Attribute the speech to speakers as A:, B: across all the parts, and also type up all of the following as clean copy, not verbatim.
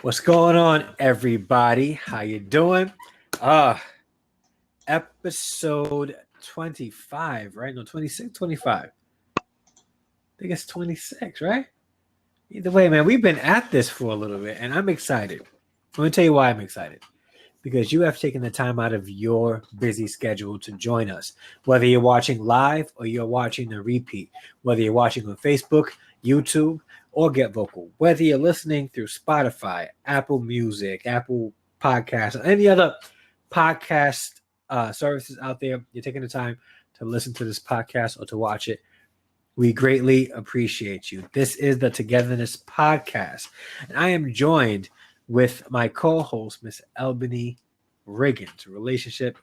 A: What's going on, everybody? How you doing? Uh, episode 25, right? No, 26, 25. I think it's 26, right? Either way, man, we've been at this for a little bit, and I'm excited. Let me tell you why I'm excited. Because you have taken the time out of your busy schedule to join us. Whether you're watching live or you're watching the repeat, whether you're watching on Facebook, YouTube, or Get Vocal, whether you're listening through Spotify, Apple Music, Apple Podcasts, or any other podcast services out there, you're taking the time to listen to this podcast or to watch it. We greatly appreciate you. This is the Togetherness Podcast, and I am joined with my co-host, Miss Albany Riggins, relationship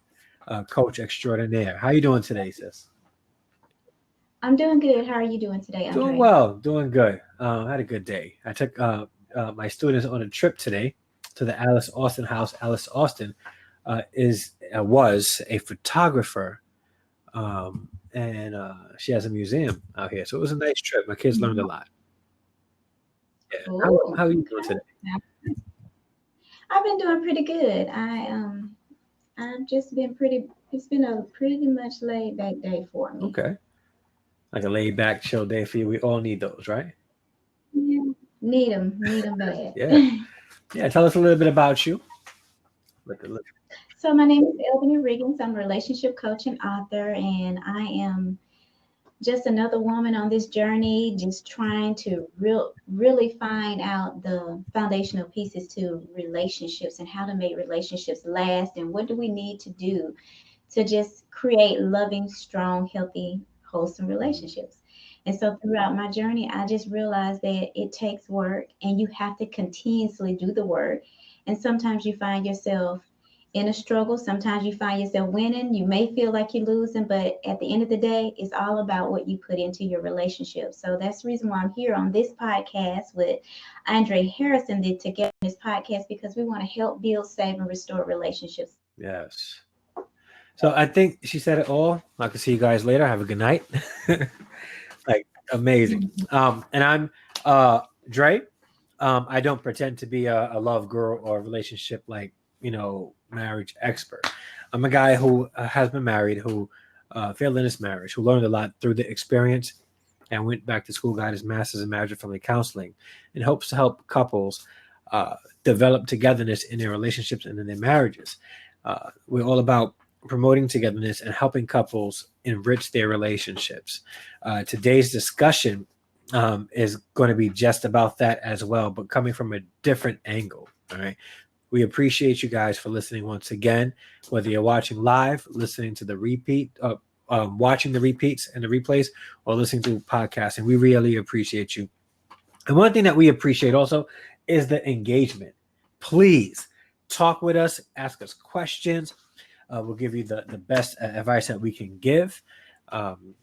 A: coach extraordinaire. How you doing today, sis?
B: I'm doing good. How are you doing today,
A: Doing
B: Andre?
A: well, doing good. I had a good day. I took my students on a trip today to the Alice Austin house. Alice Austin was a photographer, and she has a museum out here. So it was a nice trip. My kids learned a lot. Yeah. How
B: Cool.
A: are you doing
B: Okay.
A: today?
B: I've been doing pretty good. I've just been pretty. It's been a pretty much laid back day for me.
A: Okay. Like a laid back, chill day for you. We all need those, right?
B: Yeah. Need them bad.
A: Yeah. Yeah. Tell us a little bit about you. Let
B: So my name is Albany Riggins. I'm a relationship coach and author, and I am just another woman on this journey, just trying to really find out the foundational pieces to relationships and how to make relationships last, and what do we need to do to just create loving, strong, healthy, wholesome relationships. And so throughout my journey, I just realized that it takes work and you have to continuously do the work. And sometimes you find yourself in a struggle. Sometimes you find yourself winning. You may feel like you're losing, but at the end of the day, it's all about what you put into your relationship. So that's the reason why I'm here on this podcast with Andre Harrison, the Together this podcast, because we want to help build, save, and restore relationships.
A: Yes. So I think she said it all. I can see you guys later. Have a good night. Like amazing. And I'm Dre. I don't pretend to be a love girl or a relationship marriage expert. I'm a guy who has been married, who failed in his marriage, who learned a lot through the experience, and went back to school, got his master's in marriage and family counseling, and hopes to help couples uh, develop togetherness in their relationships and in their marriages. We're all about promoting togetherness and helping couples enrich their relationships. Today's discussion is going to be just about that as well, but coming from a different angle. All right. We appreciate you guys for listening once again, whether you're watching live, listening to the repeat, watching the repeats and the replays, or listening to podcasts. And we really appreciate you. And one thing that we appreciate also is the engagement. Please talk with us, ask us questions. We'll give you the best advice that we can give. And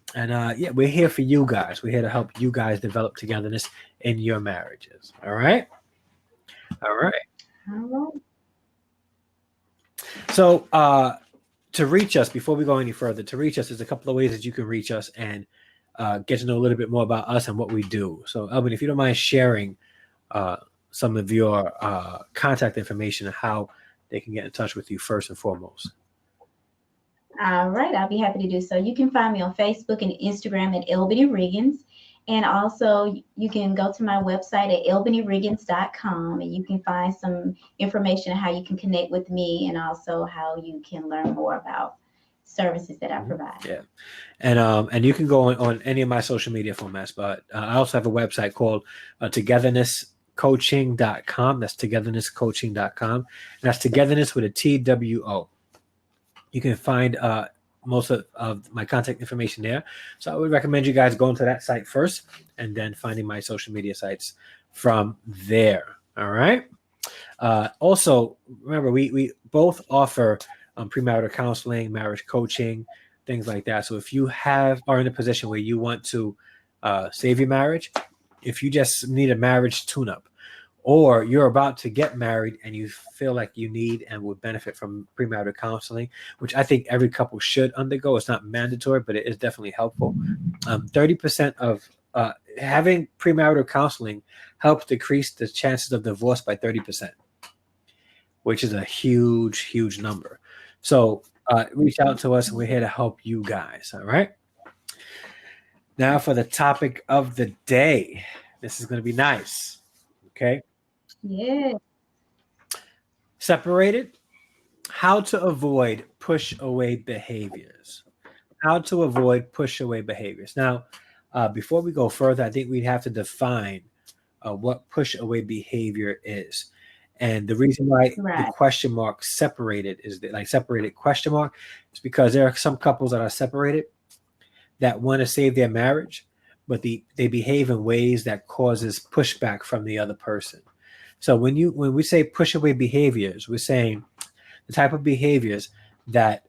A: we're here for you guys. We're here to help you guys develop togetherness in your marriages. All right. All right.
B: All right.
A: So to reach us, before we go any further, to reach us, there's a couple of ways that you can reach us and get to know a little bit more about us and what we do. So, Elvin, if you don't mind sharing some of your contact information and how they can get in touch with you first and foremost.
B: All right, I'll be happy to do so. You can find me on Facebook and Instagram at Albany Riggins. And also, you can go to my website at albanyriggins.com and you can find some information on how you can connect with me and also how you can learn more about services that I provide.
A: Yeah. And you can go on any of my social media formats, but I also have a website called togethernesscoaching.com. That's togethernesscoaching.com. And that's togetherness with a TWO. You can find most of my contact information there. So I would recommend you guys going to that site first and then finding my social media sites from there. All right. Also, remember, we both offer premarital counseling, marriage coaching, things like that. So if you are in a position where you want to save your marriage, if you just need a marriage tune-up, or you're about to get married and you feel like you need and would benefit from premarital counseling, which I think every couple should undergo. It's not mandatory, but it is definitely helpful. 30% of having premarital counseling helps decrease the chances of divorce by 30%, which is a huge, huge number. So reach out to us, and we're here to help you guys. All right. Now for the topic of the day. This is going to be nice. Okay.
B: Yeah.
A: Separated. How to avoid push away behaviors. How to avoid push away behaviors. Now, before we go further, I think we'd have to define what push away behavior is. And the reason why the
B: Right.
A: question mark separated is that, like, separated question mark, is because there are some couples that are separated that want to save their marriage, but they behave in ways that causes pushback from the other person. So when we say push away behaviors, we're saying the type of behaviors that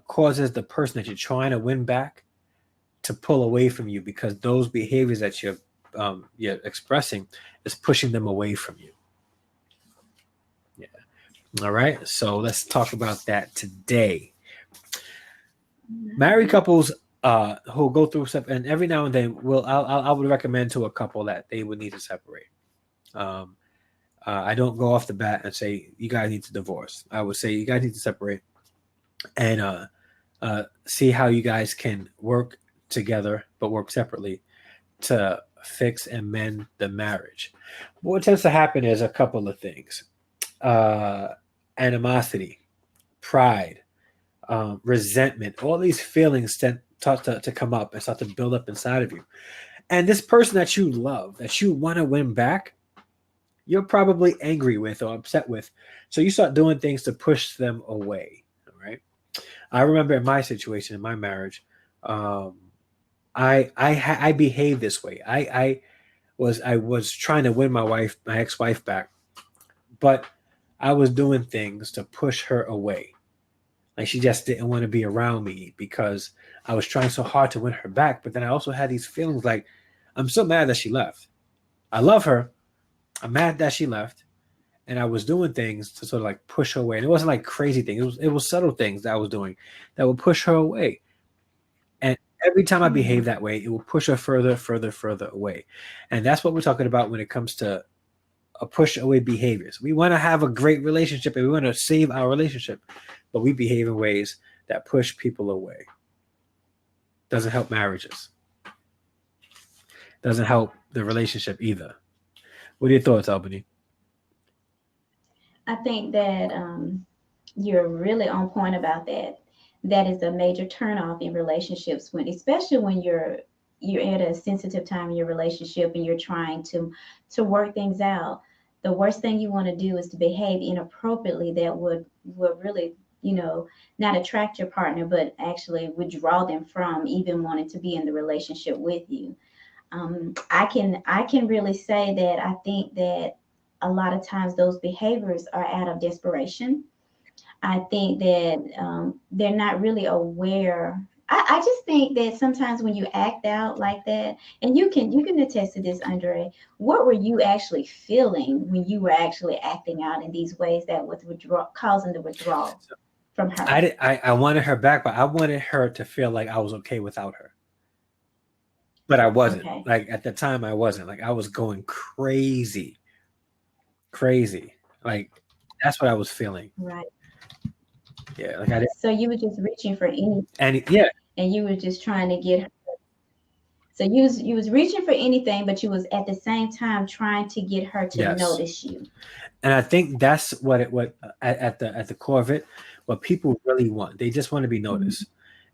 A: causes the person that you're trying to win back to pull away from you, because those behaviors that you're expressing is pushing them away from you. Yeah. All right. So let's talk about that today. Married couples who go through stuff, and every now and then, I would recommend to a couple that they would need to separate. Um, I don't go off the bat and say you guys need to divorce. I would say you guys need to separate and see how you guys can work together but work separately to fix and mend the marriage. What tends to happen is a couple of things: uh, animosity, pride, resentment. All these feelings start to come up and start to build up inside of you. And this person that you love, that you want to win back, you're probably angry with or upset with. So you start doing things to push them away. All right. I remember in my situation, in my marriage, um, I behaved this way. I was trying to win my ex-wife back, but I was doing things to push her away. Like, she just didn't want to be around me because I was trying so hard to win her back. But then I also had these feelings like, I'm so mad that she left. I love her. I'm mad that she left. And I was doing things to sort of like push her away. And it wasn't like crazy things. It was subtle things that I was doing that would push her away. And every time I behave
B: Mhm.
A: that way, it will push her further, further, further away. And that's what we're talking about when it comes to a push away behaviors. We want to have a great relationship and we want to save our relationship, but we behave in ways that push people away. Doesn't help marriages. Doesn't help the relationship either. What are your thoughts, Albany?
B: I think that you're really on point about that. That is a major turnoff in relationships when, especially when you're at a sensitive time in your relationship and you're trying to work things out. The worst thing you want to do is to behave inappropriately that would really, not attract your partner, but actually withdraw them from even wanting to be in the relationship with you. I can really say that I think that a lot of times those behaviors are out of desperation. I think that they're not really aware. I just think that sometimes when you act out like that, and you can attest to this, Andre. What were you actually feeling when you were actually acting out in these ways that was causing the withdrawal from her?
A: I wanted her back, but I wanted her to feel like I was okay without her. But I wasn't.
B: Okay,
A: Like, at the time, I wasn't. Like, I was going crazy, crazy. Like, that's what I was feeling.
B: right.
A: Yeah. Like, I didn't.
B: So you were just reaching for any,
A: And yeah,
B: and you were just trying to get her. So you was reaching for anything, but you was at the same time trying to get her to
A: yes.
B: notice you.
A: And I think that's what at the core of it, what people really want. They just want to be
B: Mhm.
A: noticed.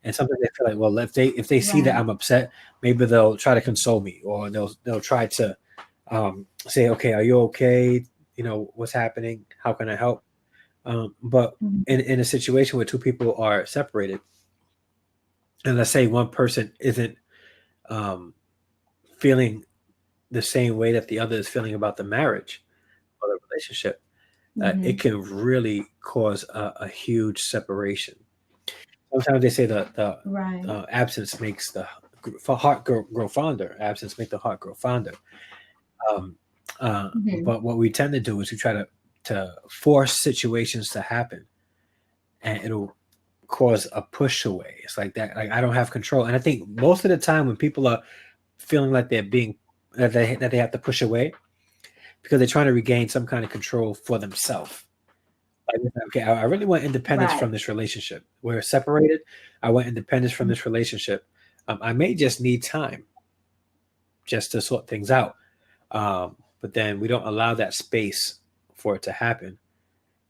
A: And sometimes they feel like, well, if they see that
B: Right.
A: I'm upset, maybe they'll try to console me, or they'll try to say, okay, are you okay? What's happening? How can I help? But
B: Mhm.
A: in a situation where two people are separated, and let's say one person isn't um, feeling the same way that the other is feeling about the marriage or the relationship, it
B: Mhm.
A: can really cause a huge separation. Sometimes they say the
B: Right.
A: absence makes the heart grow fonder. Absence make the heart grow fonder. Um,
B: Mhm.
A: but what we tend to do is we try to force situations to happen, and it'll cause a push away. It's like that. Like, I don't have control. And I think most of the time when people are feeling like they're being that they have to push away because they're trying to regain some kind of control for themselves. Like, okay, I really want independence
B: Right.
A: from this relationship. We're separated. I want independence from this relationship. I may just need time just to sort things out. But then we don't allow that space for it to happen,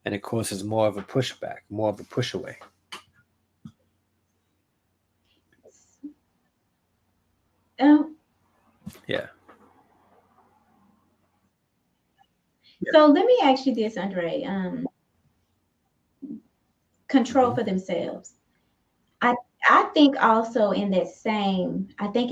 A: and it causes more of a pushback, more of a push away.
B: Um,
A: Yeah. Yeah.
B: so let me ask you this, Andre. Control
A: Hmm.
B: for themselves. I I think also in that same, I think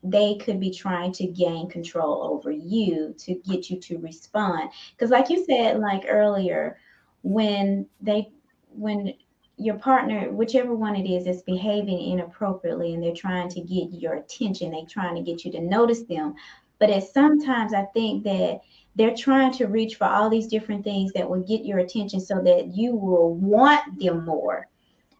B: they could be trying to gain control over you to get you to respond. Because like you said, like earlier, when they when your partner, whichever one it is behaving inappropriately and they're trying to get your attention, they're trying to get you to notice them. But at sometimes I think that they're trying to reach for all these different things that will get your attention so that you will want them more,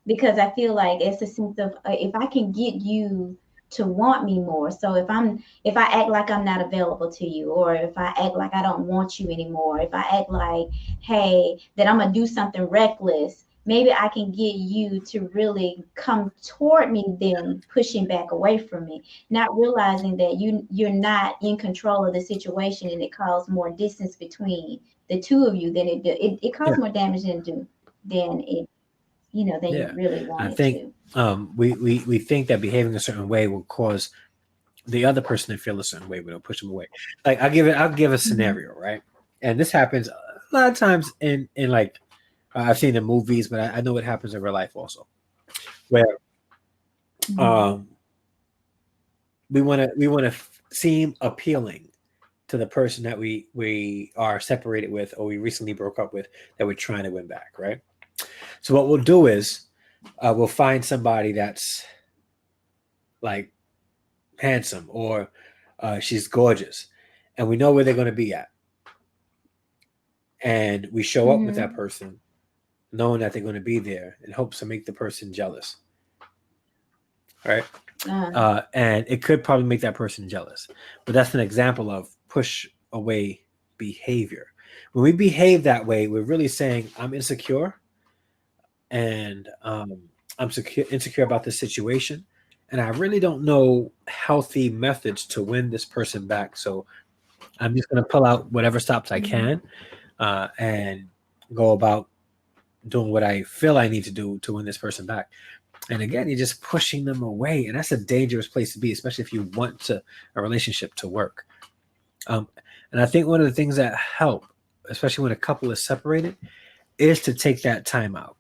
B: because I feel like it's a sense of if I can get you to want me more. So if I act like I'm not available to you, or if I act like I don't want you anymore, if I act like, hey, that I'm gonna do something reckless, maybe I can get you to really come toward me than pushing back away from me, not realizing that you're not in control of the situation, and it caused more distance between the two of you than it
A: Yeah.
B: caused more damage than it, than you
A: Yeah.
B: really
A: I
B: wanted
A: think
B: to.
A: we think that behaving a certain way will cause the other person to feel a certain way, but it'll push them away. Like I'll give a
B: Mhm.
A: scenario, right? And this happens a lot of times in like I've seen in movies, but I know it happens in real life also, where
B: Mhm.
A: um, we want to seem appealing to the person that we are separated with or we recently broke up with that we're trying to win back, right? So what we'll do is we'll find somebody that's like handsome or she's gorgeous, and we know where they're going to be at, and we show up with that
B: Mhm.
A: person knowing that they're going to be there in hopes to make the person jealous, right?
B: Uh,
A: And it could probably make that person jealous, but that's an example of push away behavior. When we behave that way, we're really saying I'm insecure, and insecure about this situation, and I really don't know healthy methods to win this person back. So I'm just going to pull out whatever stops I
B: mhm.
A: can, and go about doing what I feel I need to do to win this person back. And again, you're just pushing them away, and that's a dangerous place to be, especially if you want a relationship to work. Um, and I think one of the things that help, especially when a couple is separated, is to take that time out.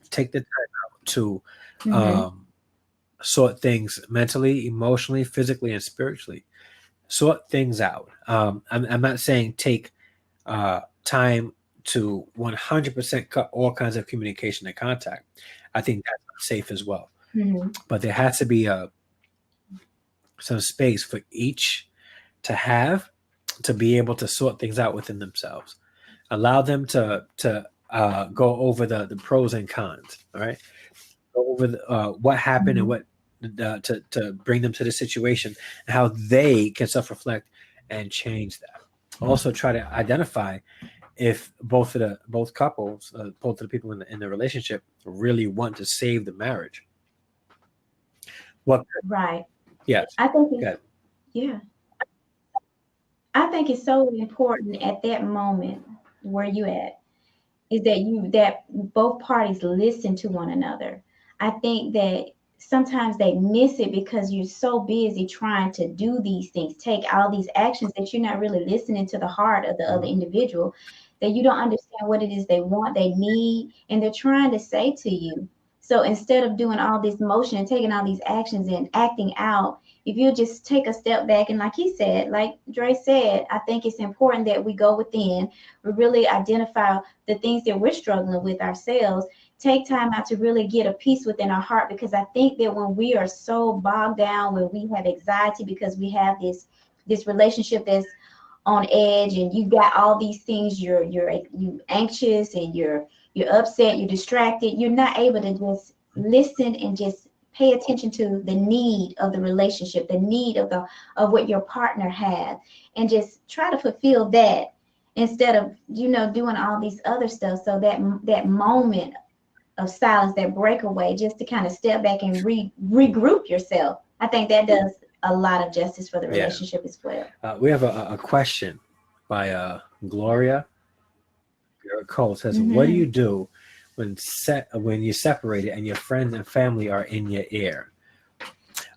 A: Take the time out to
B: Mhm.
A: um, sort things mentally, emotionally, physically, and spiritually. Sort things out. I'm not saying take time to 100% cut all kinds of communication and contact. I think that's safe as well.
B: Mhm.
A: But there has to be some space for each to have to be able to sort things out within themselves. Allow them to go over the pros and cons. All right, go over what happened and
B: Mhm.
A: what to bring them to the situation and how they can self reflect and change that. Also, try to identify if both couples, both of the people in the relationship, really want to save the marriage. What?
B: Right.
A: Yes.
B: I think it's,
A: Good.
B: yeah. I think it's so important at that moment where you at, is that both parties listen to one another. I think that sometimes they miss it because you're so busy trying to do these things, take all these actions, that you're not really listening to the heart of the other
A: Mhm.
B: individual, that you don't understand what it is they want, they need, and they're trying to say to you. So instead of doing all this motion and taking all these actions and acting out, if you just take a step back and, like he said, like Dre said, I think it's important that we go within, we really identify the things that we're struggling with ourselves, take time out to really get a peace within our heart. Because I think that when we are so bogged down, when we have anxiety because we have this relationship that's on edge, and you got all these things, you anxious, and you're upset, you're distracted, you're not able to just listen and just pay attention to the need of the relationship, the need of what your partner has, and just try to fulfill that instead of doing all these other stuff. So that moment of silence, that breakaway, just to kind of step back and regroup yourself, I think that does a lot of justice for the
A: Yeah.
B: relationship as well.
A: We have a question by Gloria Cole. Says, "What do you
B: Mm-hmm.
A: do when you're separated and your friends and family are in your ear?"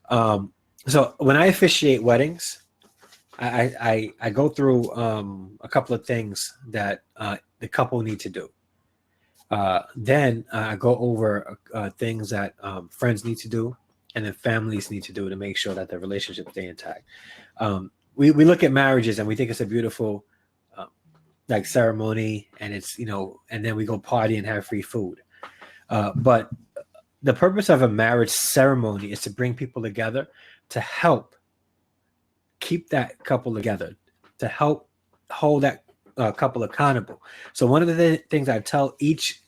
A: So when I officiate weddings, I go through a couple of things that the couple need to do. Then I go over things that friends need to do, and then families need to do to make sure that the relationship stay intact. We look at marriages and we think it's a beautiful like ceremony, and it's and then we go party and have free food. But the purpose of a marriage ceremony is to bring people together, to help keep that couple together, to help hold that couple accountable. So one of the things I tell each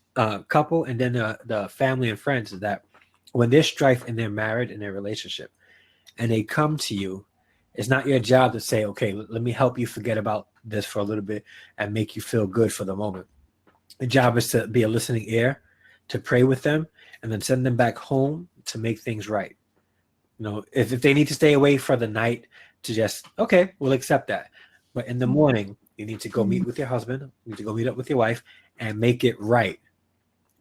A: couple and then the family and friends is that when there's strife in their marriage and their relationship and they come to you, it's not your job to say, okay, let me help you forget about this for a little bit and make you feel good for the moment. The job is to be a listening ear, to pray with them, and then send them back home to make things right. If they need to stay away for the night, to just, okay, we'll accept that. But in the morning, you need to go meet with your husband, you need to go meet up with your wife and make it right.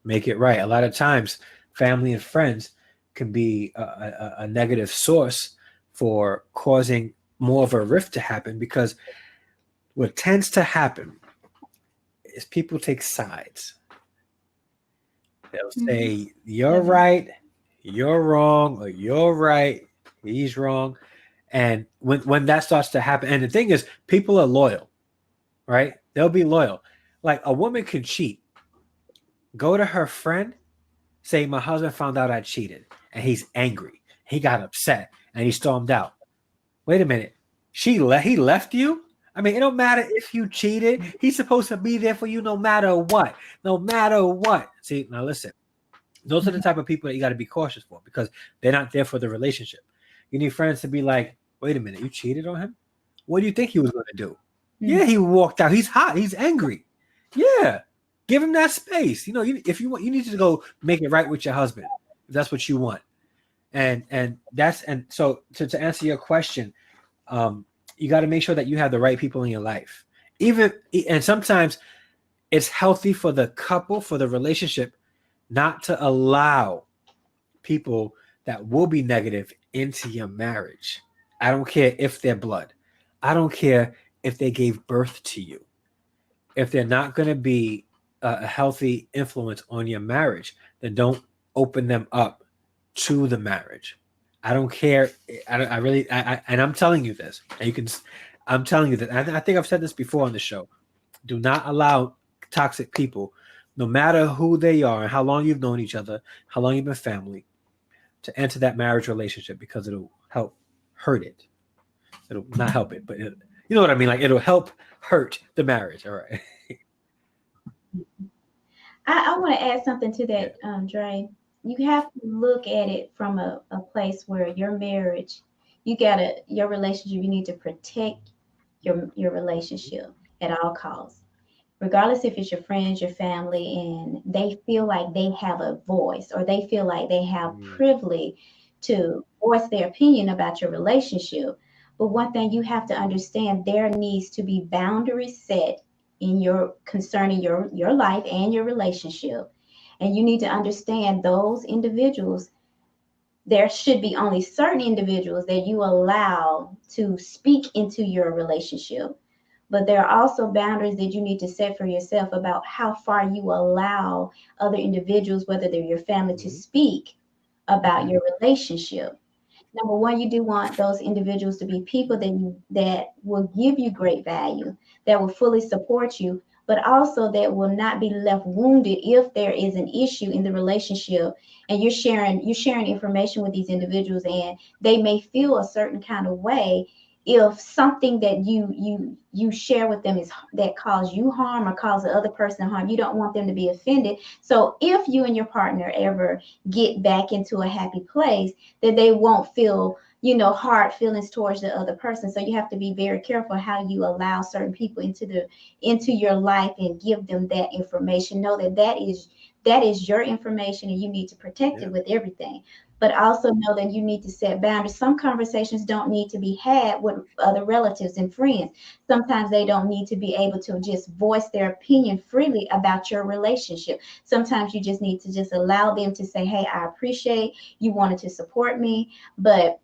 A: Make it right. A lot of times, family and friends can be a negative source for causing more of a rift to happen, because what tends to happen is people take sides. They'll
B: Mm-hmm.
A: say, you're
B: Yeah.
A: right, you're wrong, or you're right, he's wrong. And when that starts to happen, and the thing is, people are loyal, right? They'll be loyal. Like a woman can cheat, go to her friend, say, my husband found out I cheated, and he's angry. He got upset and he stormed out. Wait a minute. He left you? I mean, it don't matter if you cheated. He's supposed to be there for you no matter what. No matter what. See, now listen. Those are the type of people that you got to be cautious for, because they're not there for the relationship. You need friends to be like, wait a minute, you cheated on him? What do you think he was going to do? Yeah, he walked out. He's hot. He's angry. Yeah. Give him that space. If you want, you need to go make it right with your husband, if that's what you want. And so to answer your question, you got to make sure that you have the right people in your life. And sometimes it's healthy for the couple, for the relationship, not to allow people that will be negative into your marriage. I don't care if they're blood. I don't care if they gave birth to you. If they're not going to be a healthy influence on your marriage, then don't open them up to the marriage. I don't care. I really, and I'm telling you this, and I'm telling you that. I think I've said this before on the show. Do not allow toxic people, no matter who they are and how long you've known each other, how long you've been family, to enter that marriage relationship, because it'll help hurt it. It'll not help it, but you know what I mean? Like, it'll help hurt the marriage. All right.
B: I want to add something to
A: Yeah.
B: that, Dre. You have to look at it from a place where your marriage, your relationship, you need to protect your relationship at all costs, regardless if it's your friends, your family, and they feel like they have a voice or they feel like they have
A: Mm,
B: privilege to voice their opinion about your relationship. But one thing you have to understand, there needs to be boundaries set in your concerning your life and your relationship. And you need to understand those individuals. There should be only certain individuals that you allow to speak into your relationship, but there are also boundaries that you need to set for yourself about how far you allow other individuals, whether they're your family, to
A: mm,
B: speak about your relationship. Number one, you do want those individuals to be people that will give you great value, that will fully support you, but also that will not be left wounded if there is an issue in the relationship and you're sharing information with these individuals and they may feel a certain kind of way. if something that you share with them is that cause you harm or cause the other person harm, you don't want them to be offended. So if you and your partner ever get back into a happy place, that they won't feel, hard feelings towards the other person. So you have to be very careful how you allow certain people into your life and give them that information. Know that that is your information, and you need to protect
A: Yeah.
B: it with everything. But also know that you need to set boundaries. Some conversations don't need to be had with other relatives and friends. Sometimes they don't need to be able to just voice their opinion freely about your relationship. Sometimes you just need to just allow them to say, hey, I appreciate you wanted to support me, but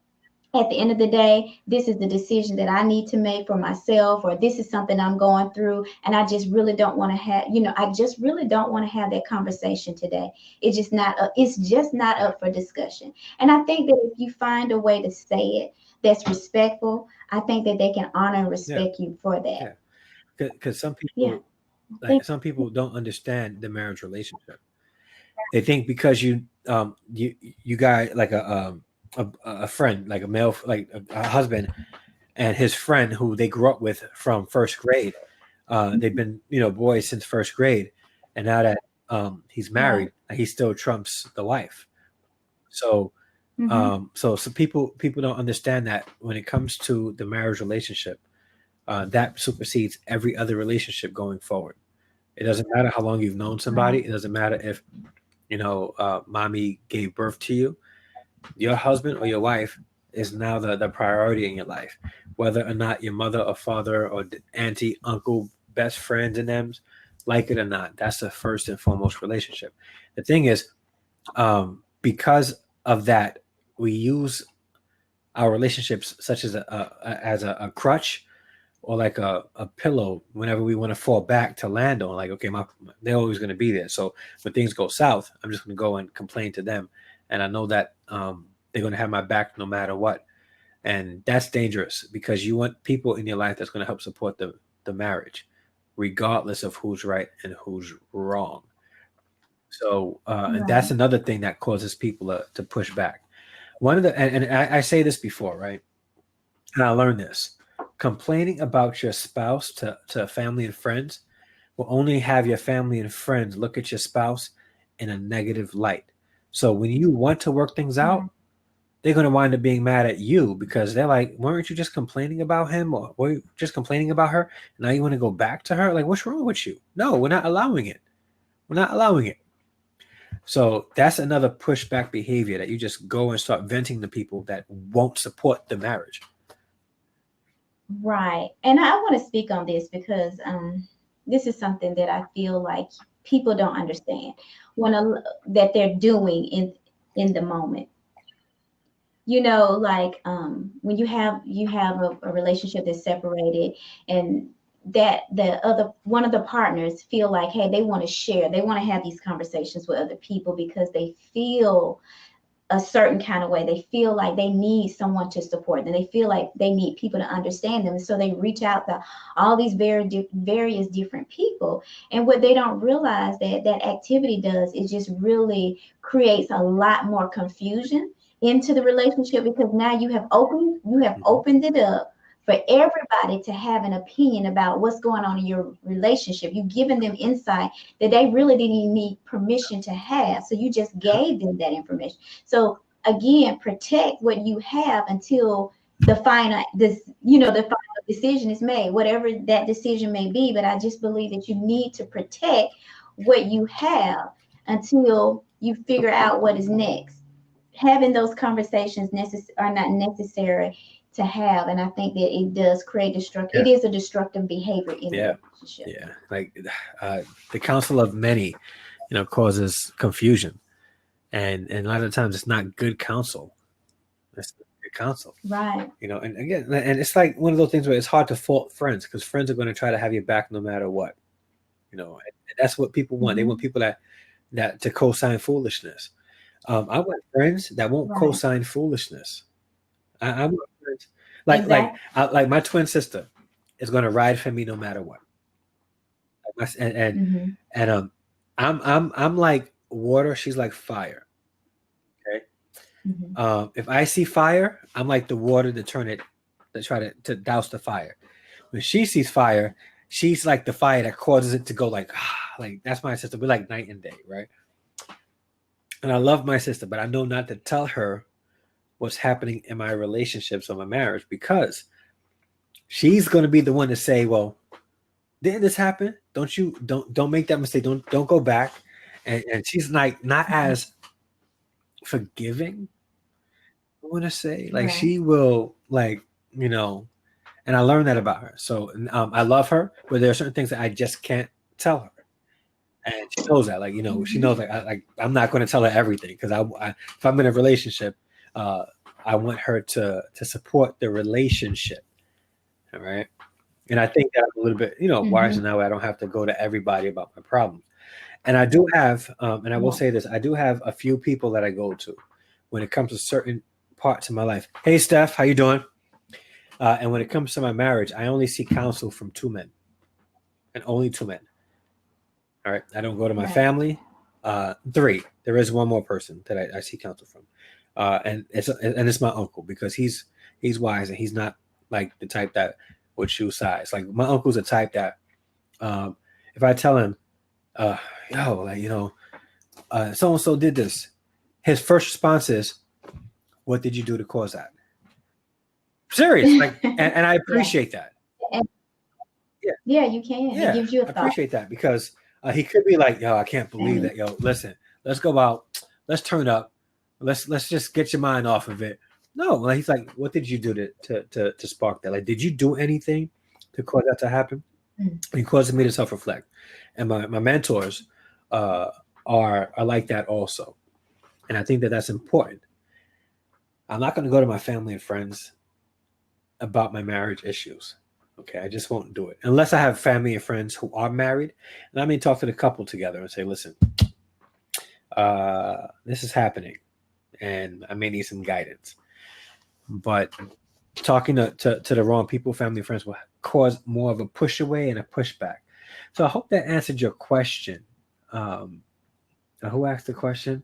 B: at the end of the day, this is the decision that I need to make for myself, or this is something I'm going through, and I just really don't want to have, I just really don't want to have that conversation today. It's just not
A: Yeah.
B: up for discussion. And I think that if you find a way to say it that's respectful, I think that they can honor and
A: Yeah.
B: respect you for that.
A: Yeah. Because
B: Yeah, I
A: like
B: think.
A: some people don't understand the marriage relationship. They think because you guys like a friend, like a male, like a husband and his friend who they grew up with from first grade. They've been boys since first grade, and now that he's
B: Right.
A: married, he still trumps the wife. So
B: Mm-hmm.
A: so people don't understand that when it comes to the marriage relationship, that supersedes every other relationship going forward. It doesn't matter how long you've known somebody.
B: Right.
A: It doesn't matter if mommy gave birth to you. Your husband or your wife is now the priority in your life, whether or not your mother or father or auntie, uncle, best friends and them like it or not. That's the first and foremost relationship. The thing is, because of that, we use our relationships such as a crutch or like a pillow whenever we want to fall back to land on. Like, okay, they're always going to be there. So when things go south, I'm just going to go and complain to them, and I know that they're going to have my back no matter what. And that's dangerous because you want people in your life that's going to help support the marriage, regardless of who's right and who's wrong. So and that's
B: Right.
A: another thing that causes people to push back. One of the and I say this before, right? And I learned this. Complaining about your spouse to family and friends will only have your family and friends look at your spouse in a negative light. So when you want to work things out,
B: Right.
A: they're going to wind up being mad at you because they're like, weren't you just complaining about him or were you just complaining about her? Now you want to go back to her? Like, what's wrong with you? No, we're not allowing it. We're not allowing it. So that's another pushback behavior that you just go and start venting to people that won't support the marriage.
B: Right. And I want to speak on this because this is something that I feel like people don't understand when that they're doing in the moment. Like when you have a relationship that's separated, and that the other one of the partners feel like, hey, they want to share, they want to have these conversations with other people because they feel a certain kind of way. They feel like they need someone to support them. They feel like they need people to understand them. And so they reach out to all these various different people. And what they don't realize that that activity does is just really creates a lot more confusion into the relationship, because now you have
A: Hmm.
B: opened it up for everybody to have an opinion about what's going on in your relationship. You've given them insight that they really didn't even need permission to have. So you just gave them that information. So again, protect what you have until the final decision is made, whatever that decision may be. But I just believe that you need to protect what you have until you figure out what is next. Having those conversations are not necessary to have, and I think that it does create
A: Yeah.
B: it is a destructive behavior in the
A: Yeah.
B: relationship.
A: Yeah. Like uh, the counsel of many, causes confusion. And a lot of times it's not good counsel. It's not good counsel.
B: Right.
A: And again, and it's like one of those things where it's hard to fault friends because friends are going to try to have your back no matter what. And that's what people want. They want
B: Hmm.
A: people that to co-sign foolishness. I want friends that won't
B: Right.
A: co-sign foolishness. I want friends
B: Exactly.
A: like my twin sister is going to ride for me no matter what. And and,
B: Hmm.
A: and I'm like water. She's like fire. Okay.
B: Hmm.
A: If I see fire, I'm like the water to turn it. to try to douse the fire. When she sees fire, she's like the fire that causes it to go like that's my sister. We're like night and day, right? And I love my sister, but I know not to tell her what's happening in my relationships or my marriage, because she's going to be the one to say, well, didn't this happen? Don't make that mistake. Don't go back. And she's like not as forgiving, I want to say. Like
B: Right.
A: she will, like, and I learned that about her. So I love her, but there are certain things that I just can't tell her. And she knows that, like, she knows, like, I'm not going to tell her everything, because if I'm in a relationship, I want her to support the relationship. All right. And I think that I'm a little bit, wiser now. I don't have to go to everybody about my problems. And I do have, and I will say this, I do have a few people that I go to when it comes to certain parts of my life. Hey, Steph, how you doing? And when it comes to my marriage, I only seek counsel from two men, and only two men. All right. I don't go to my family. Three. There is one more person that I seek counsel from. And it's my uncle, because he's wise, and he's not like the type that would choose sides. Like, my uncle's a type that, if I tell him, so and so did this, his first response is, "What did you do to cause that?" Serious, like, and I appreciate that.
B: Yeah, you can.
A: Yeah,
B: it gives you a
A: I
B: thought.
A: appreciate that, because he could be like, "Yo, I can't believe that. Yo, listen, let's go out, let's turn up, let's just get your mind off of it." No, like, he's like, "What did you do to spark that? Like, did you do anything to cause that to happen?" He causes me to self-reflect, and my mentors are like that also, and I think that that's important. I'm not going to go to my family and friends about my marriage issues. Okay, I just won't do it unless I have family and friends who are married, and I may talk to the couple together and say, "Listen, this is happening, and I may need some guidance." But talking to the wrong people, family and friends, will cause more of a push away and a pushback. So I hope that answered your question. Who asked the question?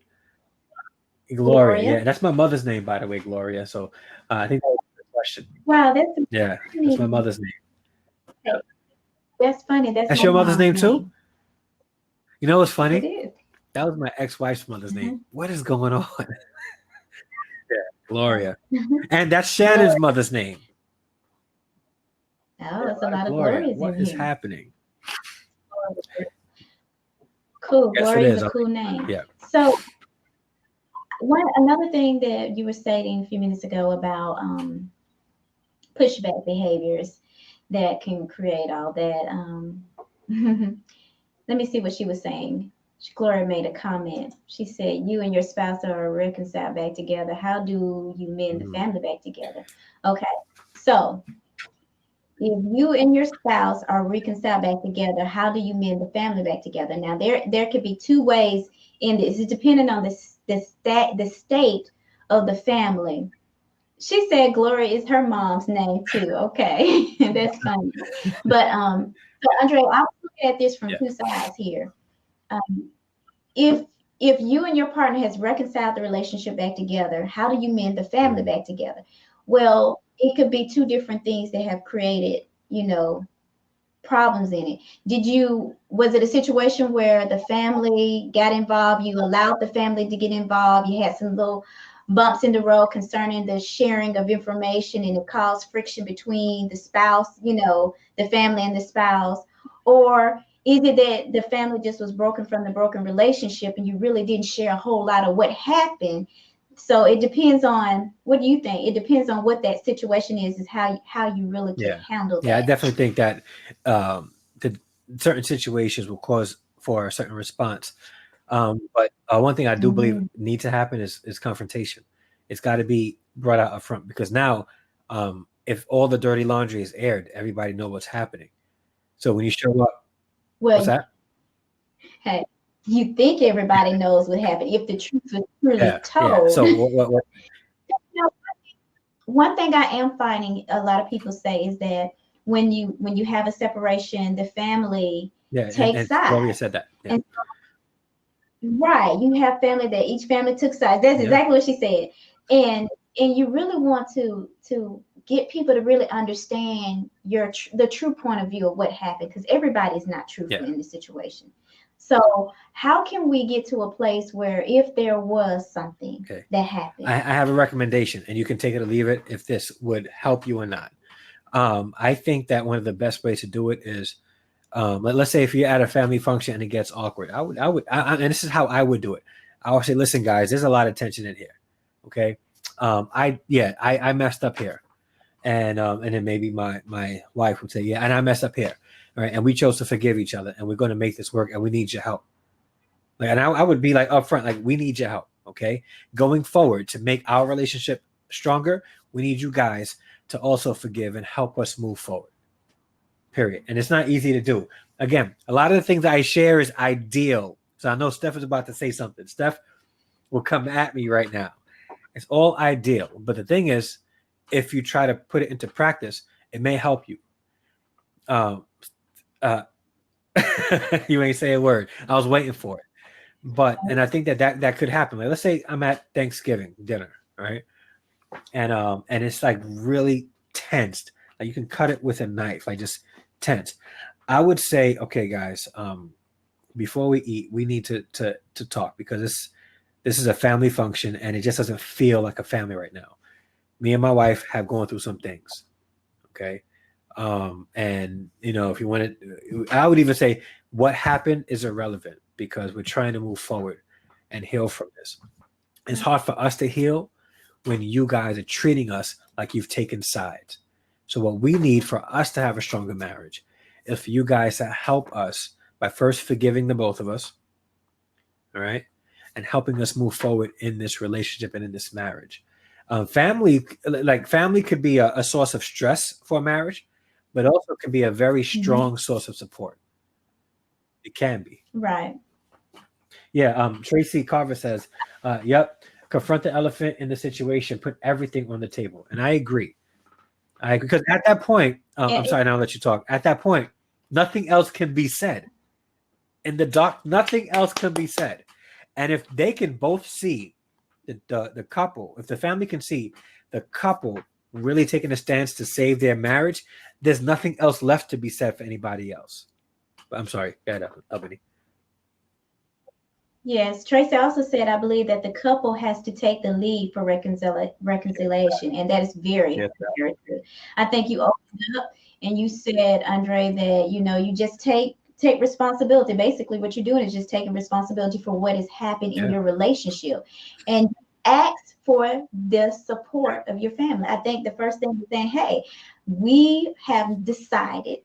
A: Gloria. Yeah, that's my mother's name, by the way, Gloria. So I think that was the question.
B: Wow, that's
A: Yeah,
B: funny.
A: that's my mother's name.
B: That's funny. That's
A: Your mother's
B: mom's
A: name too? You know what's
B: Yes, it
A: funny?
B: is.
A: That was my ex-wife's mother's name. What is going on? Yeah, Gloria. And that's Shannon's mother's name.
B: Oh, it's a lot of
A: Gloria.
B: Glorias
A: What
B: in
A: is
B: here.
A: happening?
B: Cool.
A: Yes, it
B: Gloria is
A: is.
B: a cool name.
A: Yeah.
B: So another thing that you were stating a few minutes ago about pushback behaviors that can create all that. Let me see what she was saying. Gloria made a comment. She said, "You and your spouse are reconciled back together. How do you mend the family back together?" Okay, so if you and your spouse are reconciled back together, how do you mend the family back together? Now, there could be two ways in this. It's depending on the state of the family. She said Gloria is her mom's name too. Okay, that's funny. But so Andre, I'm looking at this from two sides here. If you and your partner has reconciled the relationship back together, how do you mend the family back together? Well, it could be two different things that have created, problems in it. Was it a situation where the family got involved? You allowed the family to get involved. You had some little bumps in the road concerning the sharing of information, and it caused friction between the spouse, the family and the spouse? Or is it that the family just was broken from the broken relationship and you really didn't share a whole lot of what happened? So it depends on, what do you think? It depends on what that situation is how you really can handle that.
A: Yeah, I definitely think that the certain situations will cause for a certain response. But one thing I do believe needs to happen is confrontation. It's got to be brought out up front, because now, if all the dirty laundry is aired, everybody know what's happening. So when you show up, what's that?
B: Hey, you think everybody knows what happened if the truth was truly told.
A: Yeah. So what?
B: One thing I am finding a lot of people say is that when you have a separation, the family takes sides.
A: Gloria said that. Yeah.
B: Right. You have family that each family took sides. That's exactly what she said. And you really want to get people to really understand the true point of view of what happened, because everybody's not truthful in this situation. So how can we get to a place where if there was something that happened?
A: I have a recommendation, and you can take it or leave it if this would help you or not. I think that one of the best ways to do it is, let's say if you're at a family function and it gets awkward, and this is how I would do it. I would say, listen, guys, there's a lot of tension in here. Okay. I messed up here. And then maybe my wife would say, yeah, and I messed up here. All right. And we chose to forgive each other, and we're going to make this work, and we need your help. Like, and I would be like upfront, like, we need your help. Okay. Going forward, to make our relationship stronger, we need you guys to also forgive and help us move forward. Period. And it's not easy to do. Again, a lot of the things I share is ideal. So I know Steph is about to say something. Steph will come at me right now. It's all ideal. But the thing is, if you try to put it into practice, it may help you. You ain't say a word. I was waiting for it. And I think that could happen. Like, let's say I'm at Thanksgiving dinner, right? And it's like really tensed. Like, you can cut it with a knife, like just tense. I would say, okay, guys, before we eat, we need to talk, because this is a family function, and it just doesn't feel like a family right now. Me and my wife have gone through some things. Okay. And if you want to, I would even say what happened is irrelevant, because we're trying to move forward and heal from this. It's hard for us to heal when you guys are treating us like you've taken sides. So what we need for us to have a stronger marriage is for you guys to help us by first forgiving the both of us. All right. And helping us move forward in this relationship and in this marriage. Family could be a source of stress for a marriage, but also can be a very strong source of support. It can be.
B: Right.
A: Yeah. Tracy Carver says, yep, confront the elephant in the situation, put everything on the table. And I agree. Because at that point, I'm sorry, now I'll let you talk. At that point, nothing else can be said. In the dark, nothing else can be said. And if they can both see the couple, if the family can see the couple really taking a stance to save their marriage, there's nothing else left to be said for anybody else. But I'm sorry, go ahead, Albany.
B: Yes, Tracy also said, I believe that the couple has to take the lead for reconciliation, and that is very, very true. I think you opened up and you said, Andre, that you just take responsibility. Basically, what you're doing is just taking responsibility for what has happened in your relationship, and ask for the support of your family. I think the first thing is saying, hey, we have decided,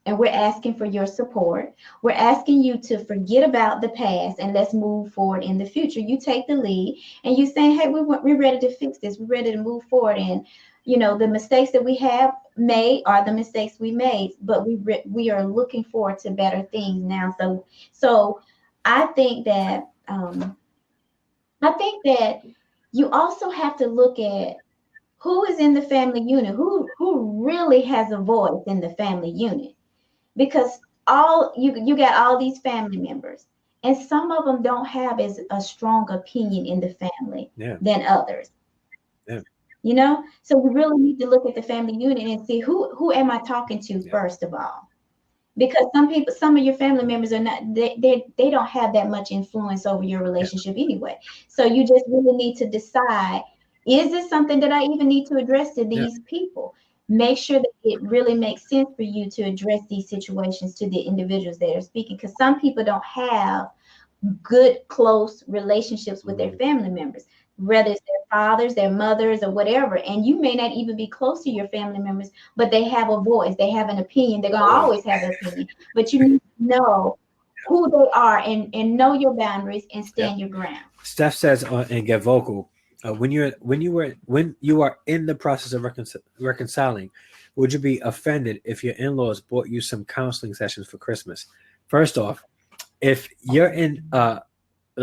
B: and we're asking for your support. We're asking you to forget about the past and let's move forward in the future. You take the lead, and you saying, hey, we're ready to fix this. We're ready to move forward. And the mistakes that we have made are the mistakes we made, but we are looking forward to better things now. So I think that you also have to look at who is in the family unit, who really has a voice in the family unit. Because you got all these family members, and some of them don't have as a strong opinion in the family than others. So we really need to look at the family unit and see who am I talking to first of all, because some of your family members are not, they don't have that much influence over your relationship anyway. So you just really need to decide, is this something that I even need to address to these people? Make sure that it really makes sense for you to address these situations to the individuals that are speaking, because some people don't have good, close relationships with their family members, whether it's their fathers, their mothers, or whatever. And you may not even be close to your family members, but they have a voice, they have an opinion. They're going to always have an opinion, but you need to know who they are and know your boundaries and stand your ground.
A: Steph says, and get vocal. When you are in the process of reconciling, would you be offended if your in-laws bought you some counseling sessions for Christmas? First off, if you're in the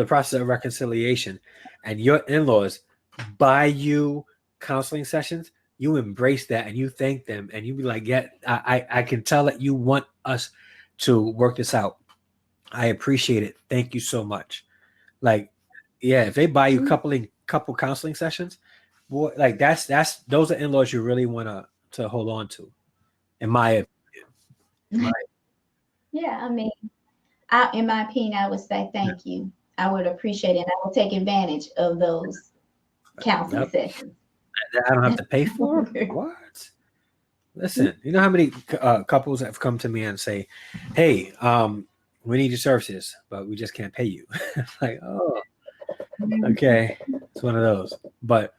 A: process of reconciliation and your in-laws buy you counseling sessions, you embrace that and you thank them and you be like, yeah, I can tell that you want us to work this out. I appreciate it. Thank you so much. Like, yeah, if they buy you couple counseling sessions, boy, like that's those are in-laws you really want to hold on to, in my opinion. In my,
B: Yeah, I mean, in my opinion, I would say
A: yeah,
B: thank you. I would appreciate it. I will take advantage of those counseling
A: yep.
B: sessions.
A: I don't have to pay for 'em? What? Listen, you know how many couples have come to me and say, "Hey, we need your services, but we just can't pay you." Like, oh, okay, it's one of those. But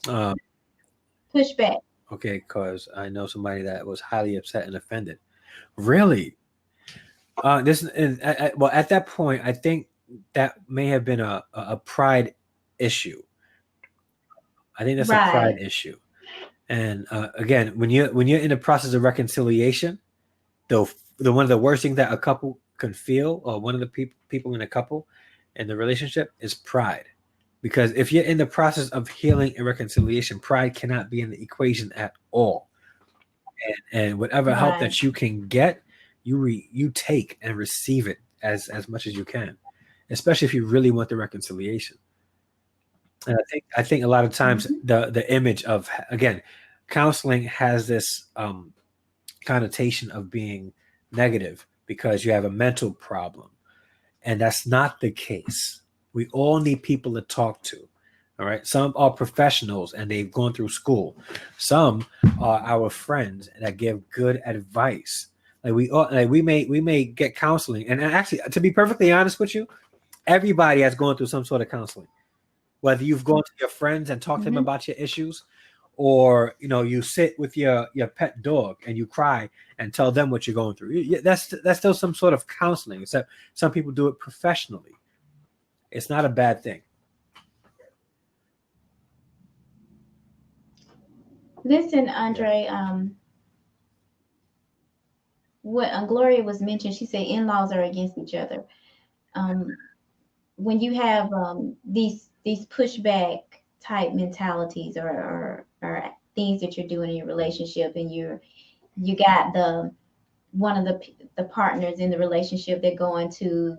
A: um,
B: Pushback.
A: okay, because I know somebody that was highly upset and offended. Really? This and well, at that point, I think that may have been a pride issue. I think that's a pride
B: Right,
A: issue. And again, when you're in the process of reconciliation, the one of the worst things that a couple can feel, or one of the people in a couple in the relationship, is pride. Because if you're in the process of healing and reconciliation, pride cannot be in the equation at all. And whatever help
B: right.
A: that you can get, you take and receive it as much as you can, especially if you really want the reconciliation. And I think a lot of times
B: Hmm.
A: the image of, again, counseling has this connotation of being negative because you have a mental problem, and that's not the case. We all need people to talk to. All right. Some are professionals and they've gone through school. Some are our friends that give good advice. Like we may get counseling, and actually, to be perfectly honest with you, everybody has gone through some sort of counseling. Whether you've gone to your friends and talked to them
B: Hmm.
A: about your issues, or you sit with your pet dog and you cry and tell them what you're going through. That's still some sort of counseling, except some people do it professionally. It's not a bad thing.
B: Listen,
A: Yeah.
B: Andre, what Gloria was mentioned, she said in-laws are against each other. Um, when you have these pushback type mentalities, or things that you're doing in your relationship, and you got the one of the partners in the relationship, they're going to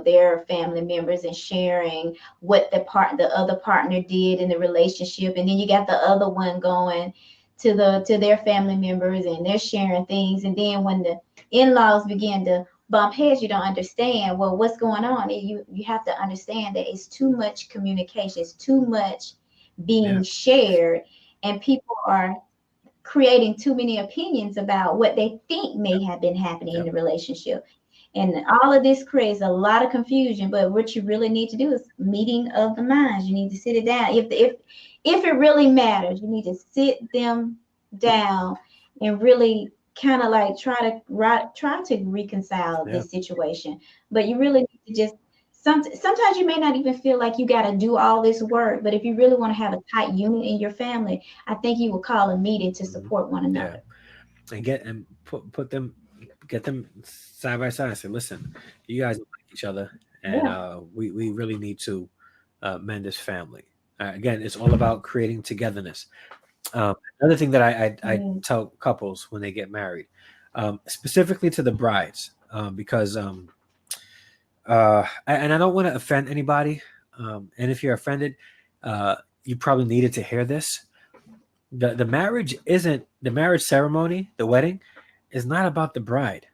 B: their family members and sharing what the other partner did in the relationship, and then you got the other one going to their family members and they're sharing things, and then when the in-laws begin to bump heads, you don't understand well what's going on, and you have to understand that it's too much communication, it's too much
A: Yeah.
B: being shared, and people are creating too many opinions about what they think may have been happening in
A: Yep.
B: the relationship. And all of this creates a lot of confusion. But what you really need to do is meeting of the minds. You need to sit it down. If it really matters, you need to sit them down and really kind of like try to reconcile
A: Yeah.
B: this situation. But you really need to just sometimes you may not even feel like you got to do all this work. But if you really want to have a tight unit in your family, I think you will call a meeting to
A: Hmm.
B: support one
A: Yeah.
B: another.
A: And put them, get them side by side and say, listen, you guys don't like each other, and
B: Yeah.
A: we really need to mend this family. Again, it's all about creating togetherness. Another thing that I
B: Mm.
A: tell couples when they get married, specifically to the brides, because and I don't want to offend anybody. And if you're offended, you probably needed to hear this. The marriage isn't the marriage ceremony. The wedding is not about the bride.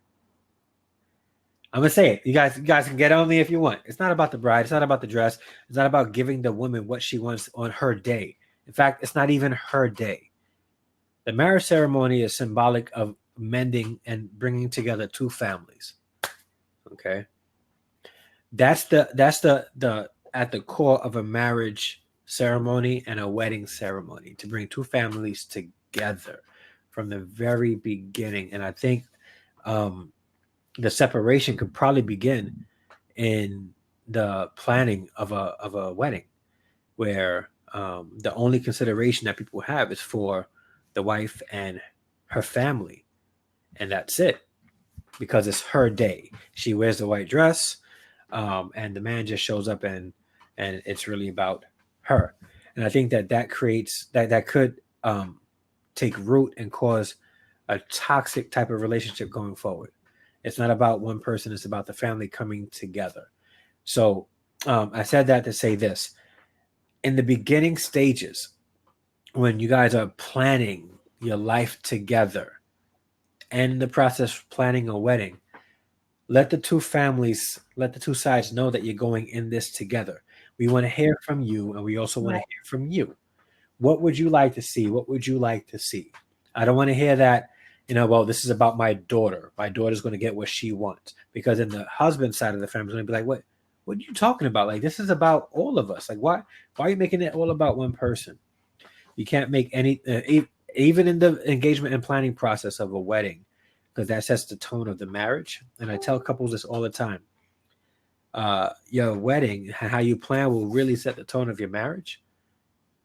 A: I'm gonna say it. You guys can get on me if you want. It's not about the bride. It's not about the dress. It's not about giving the woman what she wants on her day. In fact, it's not even her day. The marriage ceremony is symbolic of mending and bringing together two families. Okay, that's the at the core of a marriage ceremony and a wedding ceremony, to bring two families together from the very beginning. And I think um, the separation could probably begin in the planning of a wedding, where the only consideration that people have is for the wife and her family, and that's it, because it's her day. She wears the white dress, and the man just shows up, and it's really about her. And I think that creates that could take root and cause a toxic type of relationship going forward. It's not about one person; it's about the family coming together. So I said that to say this: in the beginning stages, when you guys are planning your life together and in the process of planning a wedding, let the two families, let the two sides know that you're going in this together. We want to hear from you, and we also want to
B: Right.
A: hear from you. What would you like to see? What would you like to see? I don't want to hear that, well, this is about my daughter. My daughter's going to get what she wants. Because in the husband side of the family is going to be like, what are you talking about? Like, this is about all of us. Like, why are you making it all about one person? You can't make any, even in the engagement and planning process of a wedding, because that sets the tone of the marriage. And I tell couples this all the time. Your wedding, how you plan will really set the tone of your marriage.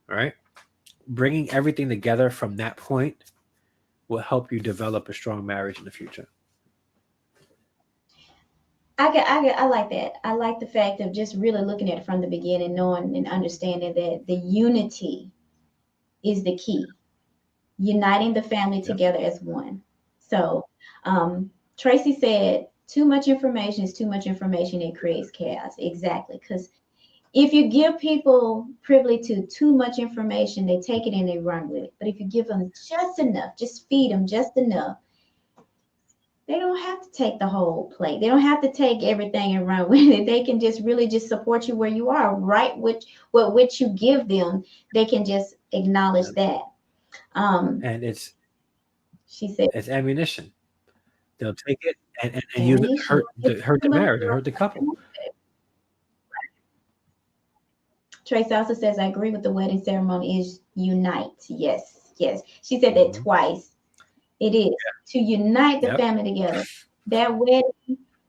A: All right. Bringing everything together from that point will help you develop a strong marriage in the future.
B: I like that. I like the fact of just really looking at it from the beginning, knowing and understanding that the unity is the key, uniting the family
A: Yep.
B: together as one. So, Tracy said, too much information is too much information. It creates chaos. Exactly. Because if you give people privilege to too much information, they take it and they run with it. But if you give them just enough, just feed them just enough, they don't have to take the whole plate. They don't have to take everything and run with it. They can just really just support you where you are, right? Which you give them, they can just acknowledge
A: Yep.
B: that. Um,
A: And it's
B: she said,
A: it's ammunition. They'll take it and use it to
B: ammunition.
A: hurt
B: Too
A: the
B: much.
A: marriage and hurt the couple.
B: Trace also says, I agree with the wedding ceremony is unite. Yes, yes. She said that
A: Hmm.
B: twice. It is to unite the
A: Yep.
B: family together. That wedding,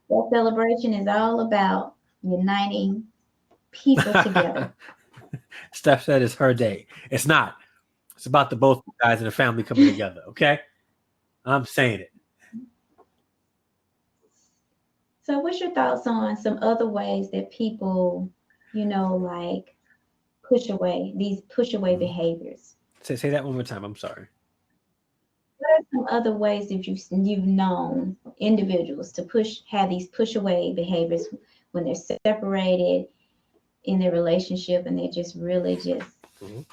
B: that celebration is all about uniting people together.
A: Steph said it's her day. It's not. It's about the both guys in the family coming together. Okay, I'm saying it.
B: So, what's your thoughts on some other ways that people, like push away these push away
A: Mhm.
B: behaviors?
A: Say that one more time. I'm sorry.
B: What are some other ways that you've known individuals to have these push away behaviors when they're separated in their relationship and they're just really just
A: Mhm.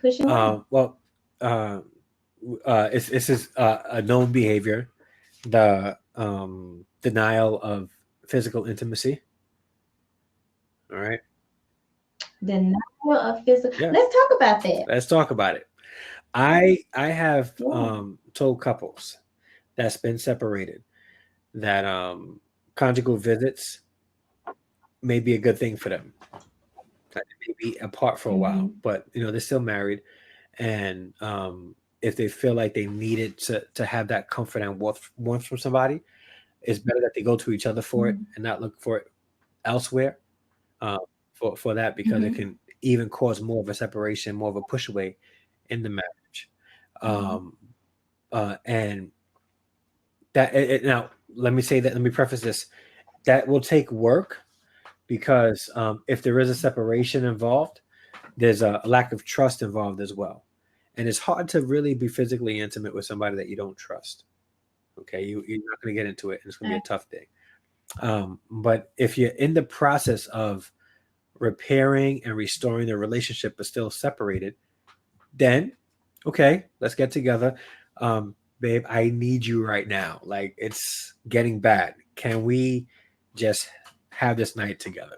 B: pushing away?
A: Well, uh, it's just a known behavior, the denial of physical intimacy. All right.
B: Denial of physical.
A: Yeah.
B: Let's talk about that.
A: Let's talk about it. I have
B: Yeah.
A: told couples that's been separated that conjugal visits may be a good thing for them. That they may be apart for a while,
B: Hmm.
A: but they're still married, and if they feel like they needed to have that comfort and warmth from somebody, it's better that they go to each other for it
B: Hmm.
A: and not look for it elsewhere. Uh, for that, because it
B: Hmm.
A: can even cause more of a separation, more of a push away in the marriage.
B: Hmm.
A: Um, and now let me say that. Let me preface this. That will take work because if there is a separation involved, there's a lack of trust involved as well, and it's hard to really be physically intimate with somebody that you don't trust. Okay, you're not going to get into it, and it's going to be a tough thing. But if you're in the process of repairing and restoring the relationship but still separated, then okay, let's get together. Babe, I need you right now. Like, it's getting bad. Can we just have this night together?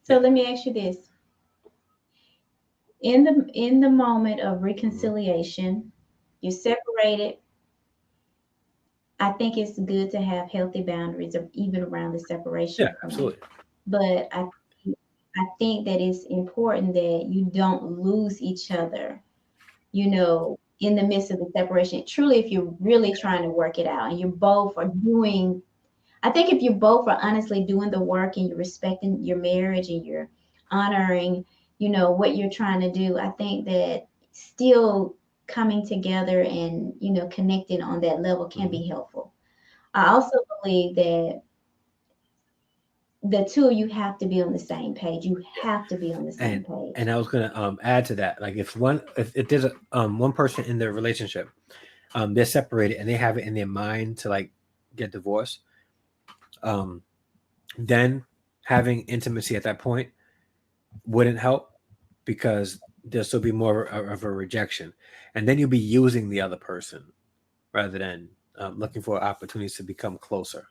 B: So
A: Yeah.
B: let me ask you this: in the moment of
A: Mhm.
B: reconciliation, you're separated. I think it's good to have healthy boundaries, even around the
A: Yeah,
B: separation point.
A: absolutely.
B: But I think that it's important that you don't lose each other, in the midst of the separation. Truly, if you're really trying to work it out and you both are doing, I think if you both are honestly doing the work and you're respecting your marriage and you're honoring, what you're trying to do, I think that still coming together and, connecting on that level can
A: Mhm.
B: be helpful. I also believe that the two of you have to be on the same page. You have to be on the same
A: And
B: page.
A: I was gonna add to that. Like, if there's a one person in their relationship, they're separated and they have it in their mind to like get divorced. then having intimacy at that point wouldn't help because there'll still be more of a rejection. And then you'll be using the other person rather than looking for opportunities to become closer.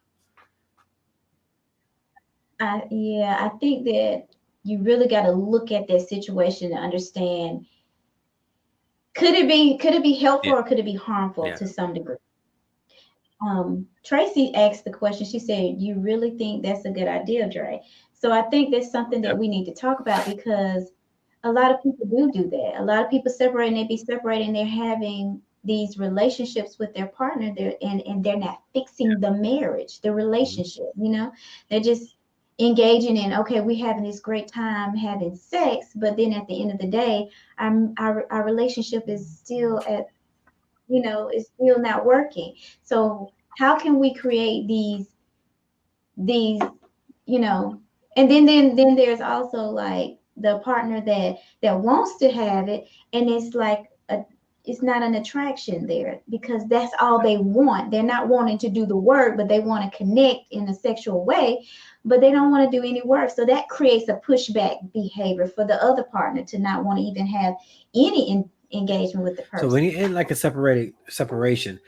B: Yeah, I think that you really got to look at that situation to understand, could it be helpful
A: Yeah.
B: or could it be harmful
A: Yeah.
B: to some degree? Tracy asked the question. She said, "You really think that's a good idea, Dre?" So I think that's something that
A: Yep.
B: we need to talk about because a lot of people do that. A lot of people separate and they be separating. They're having these relationships with their partner there and they're not fixing the marriage, the
A: Mhm.
B: relationship, they're just engaging in, okay, we having this great time having sex, but then at the end of the day, our relationship is still at, it's still not working. So how can we create these you know and then there's also like the partner that wants to have it, and it's like it's not an attraction there because that's all they want. They're not wanting to do the work, but they want to connect in a sexual way, but they don't want to do any work. So that creates a pushback behavior for the other partner to not want to even have any engagement with the
A: So when
B: person.
A: you're in like a separation,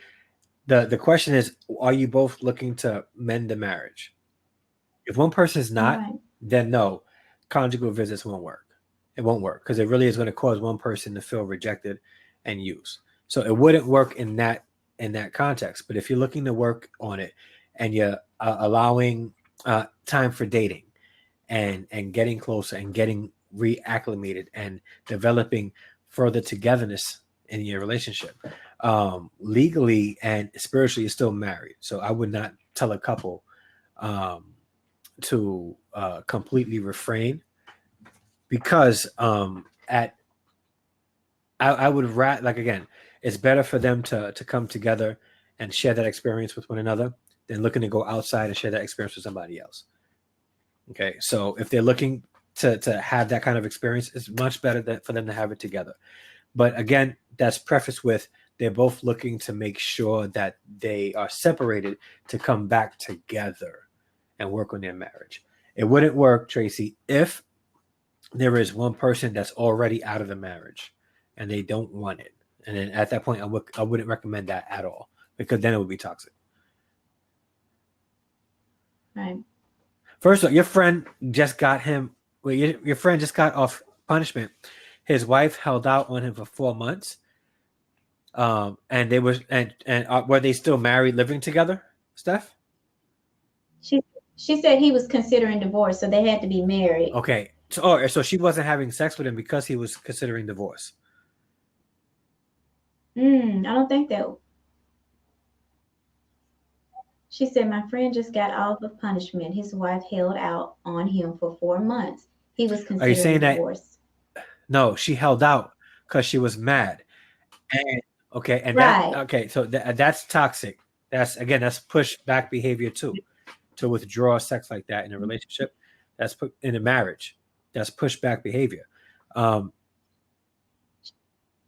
A: the question is, are you both looking to mend the marriage? If one person is not,
B: Right.
A: then no, conjugal visits won't work. It won't work because it really is going to cause one person to feel rejected and used. So it wouldn't work in that context. But if you're looking to work on it and you're allowing time for dating and getting closer and getting reacclimated and developing further togetherness in your relationship, legally and spiritually, you're still married. So I would not tell a couple um, to completely refrain because at I would like again, it's better for them to come together and share that experience with one another than looking to go outside and share that experience with somebody else. Okay, so if they're looking to have that kind of experience, it's much better for them to have it together. But again, that's prefaced with they're both looking to make sure that they are separated to come back together and work on their marriage. It wouldn't work, Tracy, if there is one person that's already out of the marriage and they don't want it. And then at that point, I wouldn't recommend that at all because then it would be toxic.
B: Right.
A: First of all, your friend just got him. Well, your friend just got off punishment. His wife held out on him for 4 months, and they were and were they still married, living together, Steph?
B: she she said he was considering divorce, so they had to be married.
A: Okay, so she wasn't having sex with him because he was considering divorce.
B: I don't think that. She said, my friend just got off of punishment. His wife held out on him for 4 months. He was
A: Are you
B: considering
A: saying that
B: divorce.
A: no? She held out because she was mad. And okay, and that
B: Right.
A: okay, so that's toxic. That's push back behavior too. To withdraw sex like that in a relationship, that's put in a marriage. That's push back behavior. Um,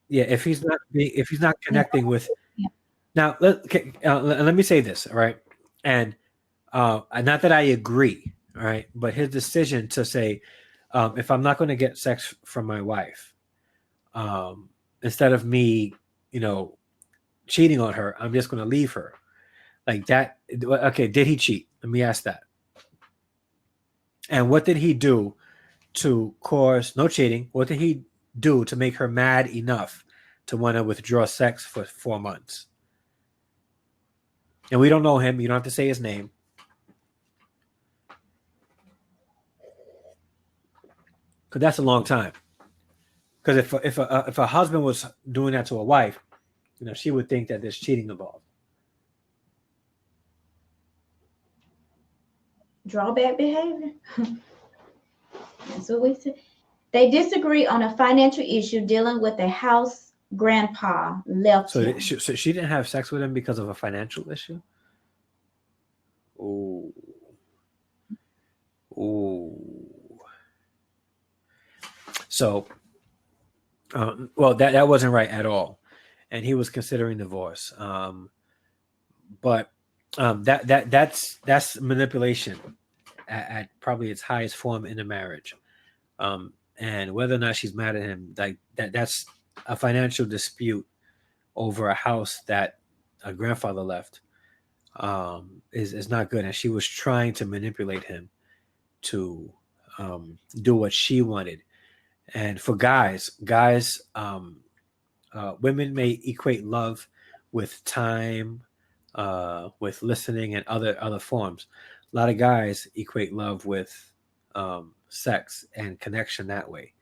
A: yeah, if he's not
B: Yeah.
A: connecting with
B: Yeah.
A: now, let me say this, all right, and not that I agree, all right, but his decision to say, if I'm not going to get sex from my wife, instead of me, you know, cheating on her, I'm just going to leave her like that. Okay, did he cheat? Let me ask that. And what did he do to cause no cheating? What did he do to make her mad enough to want to withdraw sex for 4 months? And we don't know him. You don't have to say his name because that's a long time. Because if a husband was doing that to a wife, she would think that there's cheating involved.
B: Drawback behavior. That's what we said. They disagree on a financial issue dealing with a house grandpa left him.
A: So she didn't have sex with him because of a financial issue. Ooh, ooh. So, well, that wasn't right at all, and he was considering divorce. But That's manipulation at probably its highest form in a marriage. And whether or not she's mad at him, like that's a financial dispute over a house that a grandfather left. Is not good, and she was trying to manipulate him to do what she wanted. And for guys, women may equate love with time, with listening, and other forms. A lot of guys equate love with sex and connection that way.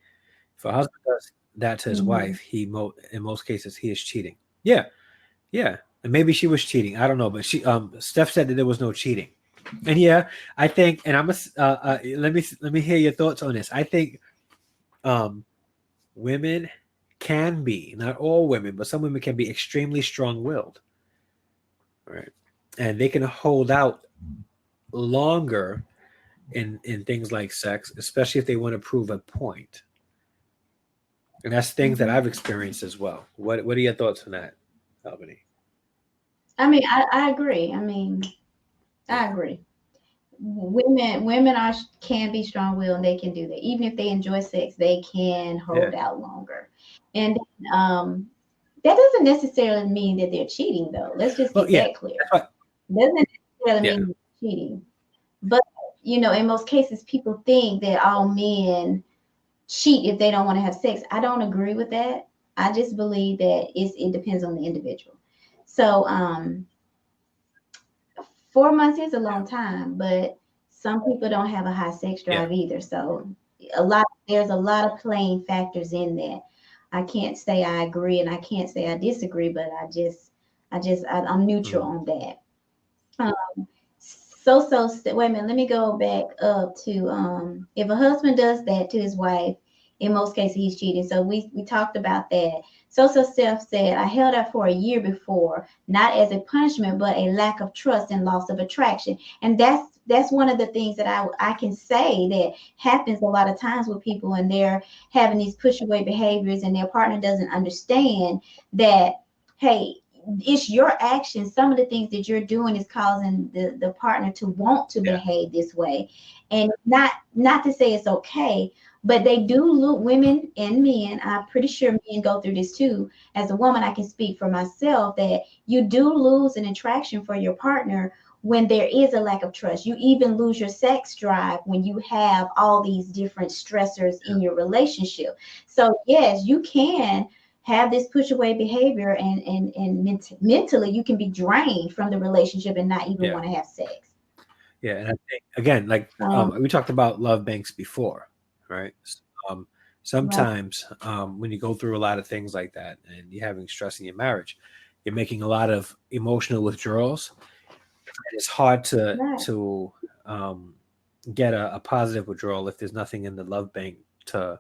A: If a husband does that to his
B: Mhm.
A: wife, in most cases he is cheating. Yeah, yeah, and maybe she was cheating. I don't know, but she Steph said that there was no cheating. And yeah, I think, and let me hear your thoughts on this. I think um, women can be, not all women, but some women can be extremely strong-willed, right? And they can hold out longer in things like sex, especially if they want to prove a point. And that's things that I've
B: Mhm.
A: experienced as well. What are your thoughts on that, Albany?
B: I mean, I agree. I mean,
A: Yeah,
B: I agree. Women can be strong-willed and they can do that. Even if they enjoy sex, they can
A: yeah,
B: hold out longer. And that doesn't necessarily mean that they're cheating, though. Let's just
A: well,
B: get
A: yeah,
B: that clear.
A: that's what,
B: Doesn't necessarily
A: yeah,
B: mean they're cheating. But in most cases, people think that all men cheat if they don't want to have sex. I don't agree with that. I just believe that it depends on the individual. So 4 months is a long time, but some people don't have a high sex
A: yeah,
B: drive either. So there's a lot of playing factors in that. I can't say I agree and I can't say I disagree, but I'm neutral
A: mm,
B: on that. Wait a minute, let me go back up to if a husband does that to his wife, in most cases he's cheating. So we talked about that. Steph said, I held out for a year before, not as a punishment, but a lack of trust and loss of attraction. And that's one of the things that I can say that happens a lot of times with people, and they're having these push away behaviors and their partner doesn't understand that, hey, it's your actions. Some of the things that you're doing is causing the partner to want to
A: yeah,
B: behave this way. And not to say it's okay, but they do look, women and men, I'm pretty sure men go through this too. As a woman, I can speak for myself that you do lose an attraction for your partner when there is a lack of trust. You even lose your sex drive when you have all these different stressors
A: yeah,
B: in your relationship. So yes, you can have this push away behavior, and mentally you can be drained from the relationship and not even
A: yeah,
B: want to have sex.
A: yeah. And I think again, like
B: um,
A: we talked about love banks before, right? Um,
B: right,
A: Sometimes when you go through a lot of things like that and you're having stress in your marriage, you're making a lot of emotional withdrawals. And it's hard
B: right,
A: to get a positive withdrawal if there's nothing in the love bank to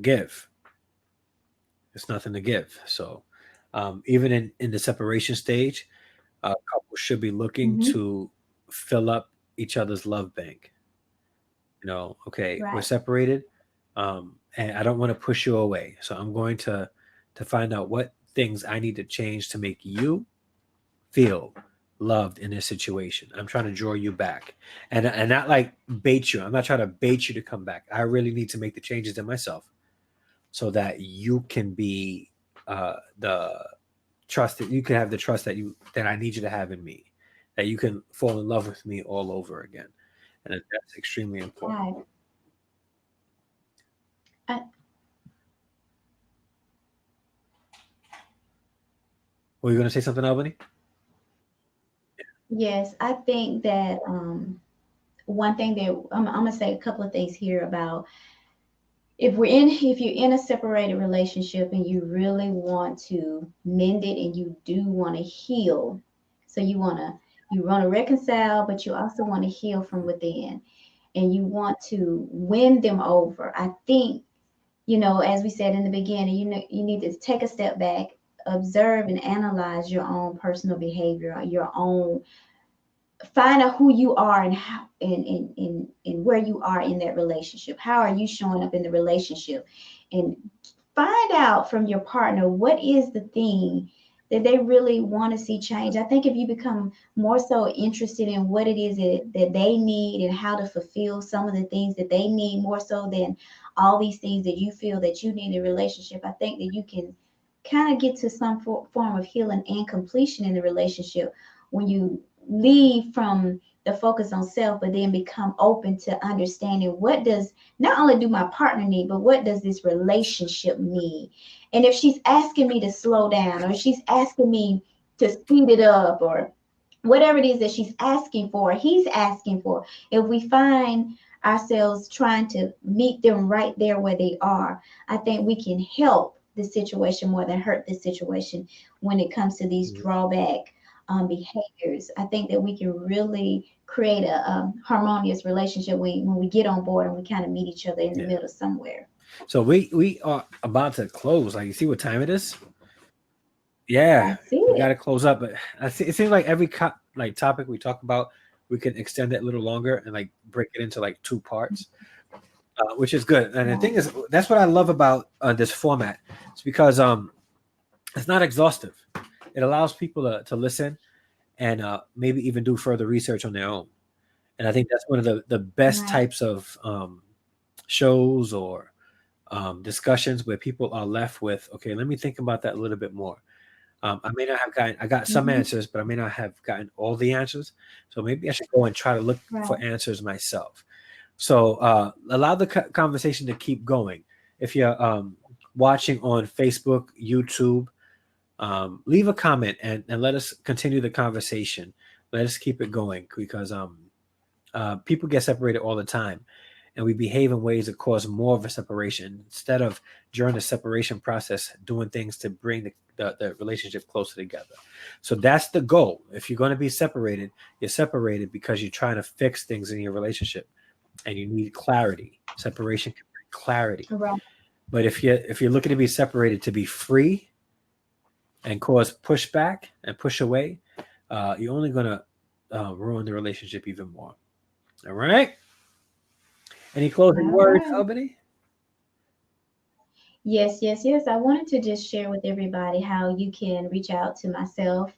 A: give. It's nothing to give. So even in the separation stage, couples should be looking
B: hmm,
A: to fill up each other's love bank. Okay, we're
B: right,
A: separated, and I don't want to push you away. So I'm going to find out what things I need to change to make you feel loved in this situation. I'm trying to draw you back, and not like bait you. I'm not trying to bait you to come back. I really need to make the changes in myself so that you can be the trust that you can have the trust that I need you to have in me, that you can fall in love with me all over again, and that's extremely important.
B: right. I,
A: Were you going to say something, Albany?
B: yes, I think that one thing that I'm gonna say a couple of things here about if you're in a separated relationship and you really want to mend it and you do want to heal. So you want to reconcile, but you also want to heal from within, and you want to win them over. I think, as we said in the beginning, you need to take a step back, observe and analyze your own personal behavior, your own, find out who you are and how and where you are in that relationship. How are you showing up in the relationship? And find out from your partner what is the thing that they really want to see change. I think if you become more so interested in what it is that they need and how to fulfill some of the things that they need more so than all these things that you feel that you need in a relationship, I think that you can kind of get to some form of healing and completion in the relationship when you leave from the focus on self, but then become open to understanding what does not only do my partner need, but what does this relationship need? And if she's asking me to slow down, or she's asking me to speed it up, or whatever it is that she's asking for, he's asking for, if we find ourselves trying to meet them right there where they are, I think we can help the situation more than hurt the situation when it comes to these drawback behaviors. I think that we can really create a harmonious relationship when we get on board and we kind of meet each other in the middle somewhere.
A: So we are about to close. Like, you see what time it is? Yeah,
B: I see
A: we got
B: it.
A: to close up. But it seems like every like topic we talk about, we can extend it a little longer and like break it into like two parts, which is good. And the thing
B: Right.
A: is, that's what I love about this format. It's because it's not exhaustive. It allows people to listen and maybe even do further research on their own. And I think that's one of the best
B: Right.
A: types of shows or discussions where people are left with, okay, let me think about that a little bit more. I may not have gotten, I got some
B: Hmm.
A: answers, but I may not have gotten all the answers. So maybe I should go and try to look for
B: Right.
A: answers myself. So allow the conversation to keep going. If you're watching on Facebook, YouTube, leave a comment and let us continue the conversation. Let us keep it going because people get separated all the time, and we behave in ways that cause more of a separation instead of during the separation process doing things to bring the relationship closer together. So that's the goal. If you're going to be separated, you're separated because you're trying to fix things in your relationship and you need clarity. Separation can bring clarity.
B: Right.
A: But if you're looking to be separated to be free and cause pushback and push away, you're only going to ruin the relationship even more. All right. Any closing
B: All
A: words,
B: right.
A: Albany?
B: Yes, yes, yes. I wanted to just share with everybody how you can reach out to myself.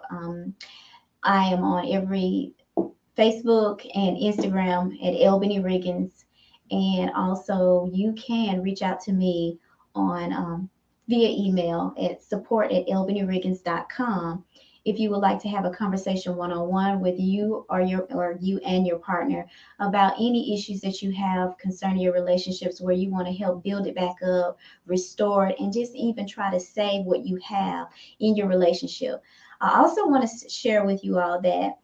B: I am on every Facebook and Instagram at Albany Riggins. And also, you can reach out to me on via email at support@albanyriggins.com if you would like to have a conversation one-on-one with you or you and your partner about any issues that you have concerning your relationships where you want to help build it back up, restore it, and just even try to save what you have in your relationship. I also want to share with you all that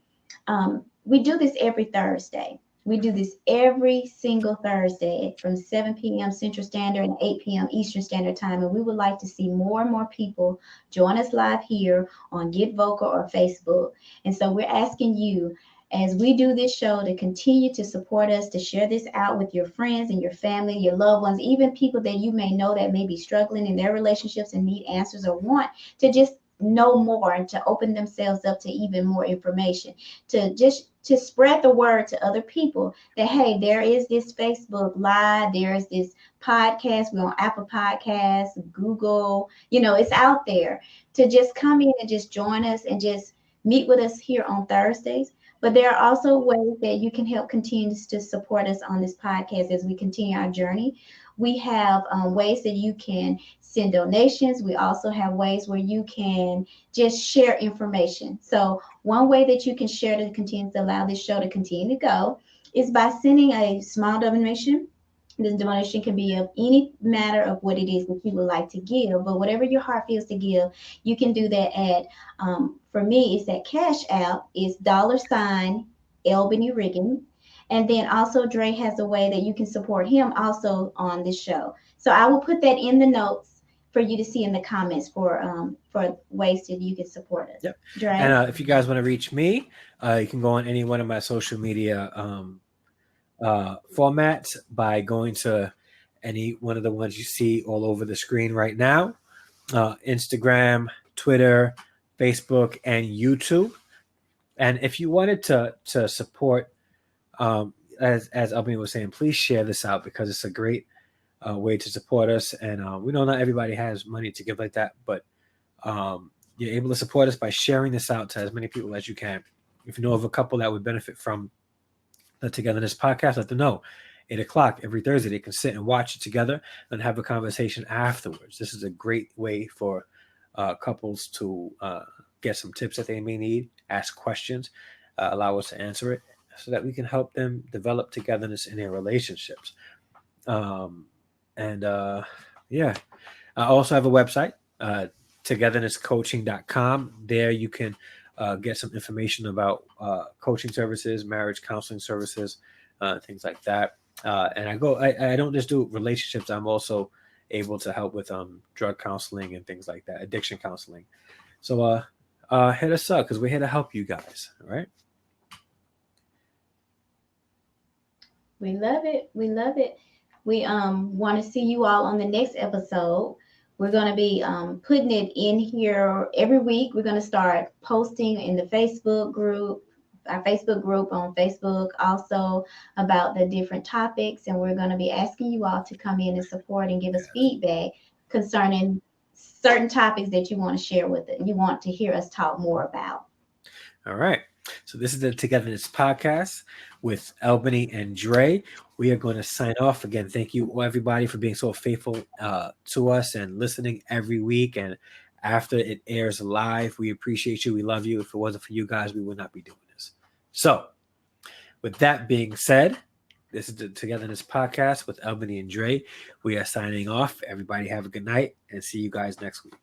B: we do this every Thursday. We do this every single Thursday from 7 p.m. Central Standard and 8 p.m. Eastern Standard Time. And we would like to see more and more people join us live here on Get Vocal or Facebook. And so we're asking you, as we do this show, to continue to support us, to share this out with your friends and your family, your loved ones, even people that you may know that may be struggling in their relationships and need answers or want to just know more and to open themselves up to even more information, to just to spread the word to other people that hey, there is this Facebook live, there is this podcast, we're on Apple Podcasts, Google, it's out there, to just come in and just join us and just meet with us here on Thursdays. But there are also ways that you can help continue to support us on this podcast as we continue our journey. We have ways that you can send donations. We also have ways where you can just share information. So one way that you can share to continue to allow this show to continue to go is by sending a small donation. This donation can be of any matter of what it is that you would like to give, but whatever your heart feels to give, you can do that at, for me, it's that Cash App is $ Albany Riggin. And then also Dre has a way that you can support him also on this show. So I will put that in the notes for you to see in the comments for ways that you can support us.
A: Yep. And
B: Dre?
A: if you guys want to reach me, you can go on any one of my social media formats by going to any one of the ones you see all over the screen right now: Instagram, Twitter, Facebook, and YouTube. And if you wanted to support, as Albany was saying, please share this out because it's a great way to support us. And we know not everybody has money to give like that, but you're able to support us by sharing this out to as many people as you can. If you know of a couple that would benefit from the Togetherness podcast, let them know. 8 o'clock every Thursday, they can sit and watch it together and have a conversation afterwards. This is a great way for couples to get some tips that they may need, ask questions, allow us to answer it, so that we can help them develop togetherness in their relationships. And yeah, I also have a website, togethernesscoaching.com. There you can get some information about coaching services, marriage counseling services, things like that. And I don't just do relationships. I'm also able to help with drug counseling and things like that, addiction counseling. So hit us up because we're here to help you guys. All right.
B: We love it. We love it. We want to see you all on the next episode. We're going to be putting it in here every week. We're going to start posting in the Facebook group, our Facebook group on Facebook, also about the different topics. And we're going to be asking you all to come in and support and give us feedback concerning certain topics that you want to share with it. You want to hear us talk more about.
A: All right. So this is the Togetherness podcast with Albany and Dre. We are going to sign off again. Thank you, everybody, for being so faithful to us and listening every week. And after it airs live, we appreciate you. We love you. If it wasn't for you guys, we would not be doing this. So with that being said, this is the Togetherness podcast with Albany and Dre. We are signing off. Everybody have a good night and see you guys next week.